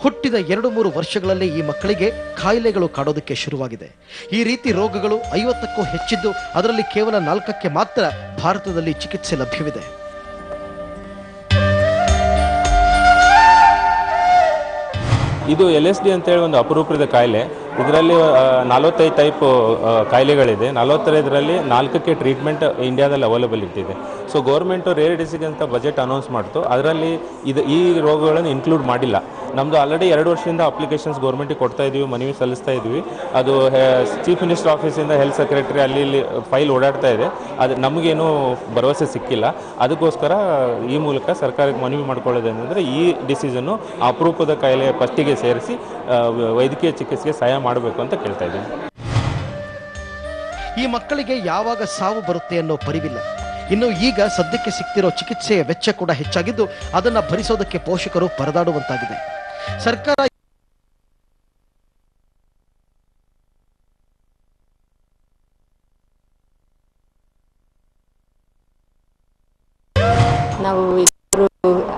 ಹುಟ್ಟಿದ 2-3 ವರ್ಷಗಳಲ್ಲಿ ಈ ಮಕ್ಕಳಿಗೆ ಕಾಯಿಲೆಗಳು ಕಾಡೋದಕ್ಕೆ ಶುರುವಾಗಿದೆ. ಈ ರೀತಿ ರೋಗಗಳು 50ಕ್ಕೂ ಹೆಚ್ಚಿದ್ದು, ಅದರಲ್ಲಿ ಕೇವಲ 4ಕ್ಕೆ ಮಾತ್ರ ಭಾರತದಲ್ಲಿ ಚಿಕಿತ್ಸೆ ಲಭ್ಯವಿದೆ. ಇದು LSD ಅಂತೇಳಿ ಒಂದು ಅಪರೂಪದ ಕಾಯಿಲೆ. ಇದರಲ್ಲಿ 45 ಟೈಪ್ ಕಾಯಿಲೆಗಳಿದೆ. 45ರಲ್ಲಿ 4ಕ್ಕೆ ಟ್ರೀಟ್ಮೆಂಟ್ ಇಂಡಿಯಾದಲ್ಲಿ ಅವೈಲಬಿಲಿಟಿ ಇದೆ. ಸೊ ಗೌರ್ಮೆಂಟು ರೇರ್ ಡಿಸೀಸ್ ಅಂತ ಬಜೆಟ್ ಅನೌನ್ಸ್ ಮಾಡ್ತು. ಅದರಲ್ಲಿ ಈ ರೋಗಗಳನ್ನು ಇನ್ಕ್ಲೂಡ್ ಮಾಡಿಲ್ಲ. ನಮ್ಮದು ಆಲ್ರೆಡಿ 2 ವರ್ಷದಿಂದ ಅಪ್ಲಿಕೇಶನ್ಸ್ ಗೌರ್ಮೆಂಟಿಗೆ ಕೊಡ್ತಾ ಇದ್ದೀವಿ, ಮನವಿ ಸಲ್ಲಿಸ್ತಾ ಇದ್ವಿ. ಅದು ಚೀಫ್ ಮಿನಿಸ್ಟರ್ ಆಫೀಸಿಂದ ಹೆಲ್ತ್ ಸೆಕ್ರೆಟರಿ ಅಲ್ಲಿ ಫೈಲ್ ಓಡಾಡ್ತಾ ಇದೆ. ಅದು ನಮಗೇನು ಭರವಸೆ ಸಿಕ್ಕಿಲ್ಲ. ಅದಕ್ಕೋಸ್ಕರ ಈ ಮೂಲಕ ಸರ್ಕಾರಕ್ಕೆ ಮನವಿ ಮಾಡ್ಕೊಳ್ಳೋದೇನೆಂದರೆ ಈ ಡಿಸೀಸನ್ನು ಅಪರೂಪದ ಕಾಯಿಲೆ ಫಸ್ಟಿಗೆ ಸೇರಿಸಿ ವೈದ್ಯಕೀಯ ಚಿಕಿತ್ಸೆಗೆ ಸಹಾಯ ಮಾಡಬೇಕು ಅಂತ ಕೇಳ್ತಾ ಇದ್ದೀನಿ. ಈ ಮಕ್ಕಳಿಗೆ ಯಾವಾಗ ಸಾವು ಬರುತ್ತೆ ಅನ್ನೋ ಪರಿವಿಲ್ಲ. ಇನ್ನು ಈಗ ಸದ್ಯಕ್ಕೆ ಸಿಗ್ತಿರೋ ಚಿಕಿತ್ಸೆಯ ವೆಚ್ಚ ಕೂಡ ಹೆಚ್ಚಾಗಿದ್ದು, ಅದನ್ನು ಭರಿಸೋದಕ್ಕೆ ಪೋಷಕರು ಪರದಾಡುವಂತಾಗಿದೆ. ಸರ್ಕಾರ ನಾವು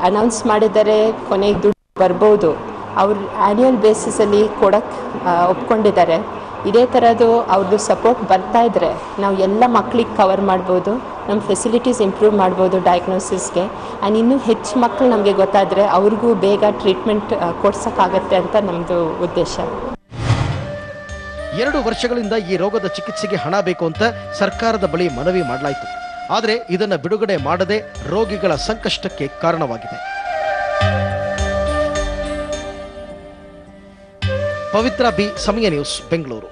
ಅನೌನ್ಸ್ ಮಾಡಿದರೆ ಕೊನೆಗೆ ದುಡ್ಡು ಬರ್ಬೋದು, ಅವ್ರು ಆ್ಯನ್ಯುವಲ್ ಬೇಸಿಸಲ್ಲಿ ಕೊಡಕ್ಕೆ ಒಪ್ಕೊಂಡಿದ್ದಾರೆ. ಇದೇ ಥರದ್ದು ಅವ್ರದ್ದು ಸಪೋರ್ಟ್ ಬರ್ತಾ ಇದ್ದರೆ ನಾವು ಎಲ್ಲ ಮಕ್ಕಳಿಗೆ ಕವರ್ ಮಾಡ್ಬೋದು, ನಮ್ಮ ಫೆಸಿಲಿಟೀಸ್ ಇಂಪ್ರೂವ್ ಮಾಡ್ಬೋದು ಡಯಾಗ್ನೋಸಿಸ್ಗೆ. ಆ್ಯಂಡ್ ಇನ್ನೂ ಹೆಚ್ಚು ಮಕ್ಕಳು ನಮಗೆ ಗೊತ್ತಾದರೆ ಅವ್ರಿಗೂ ಬೇಗ ಟ್ರೀಟ್ಮೆಂಟ್ ಕೊಡ್ಸೋಕ್ಕಾಗತ್ತೆ ಅಂತ ನಮ್ಮದು ಉದ್ದೇಶ. 2 ವರ್ಷಗಳಿಂದ ಈ ರೋಗದ ಚಿಕಿತ್ಸೆಗೆ ಹಣ ಬೇಕು ಅಂತ ಸರ್ಕಾರದ ಬಳಿ ಮನವಿ ಮಾಡಲಾಯಿತು. ಆದರೆ ಇದನ್ನು ಬಿಡುಗಡೆ ಮಾಡದೆ ರೋಗಿಗಳ ಸಂಕಷ್ಟಕ್ಕೆ ಕಾರಣವಾಗಿದೆ. ಪವಿತ್ರ ಬಿ, ಸಮಯ ನ್ಯೂಸ್, ಬೆಂಗಳೂರು.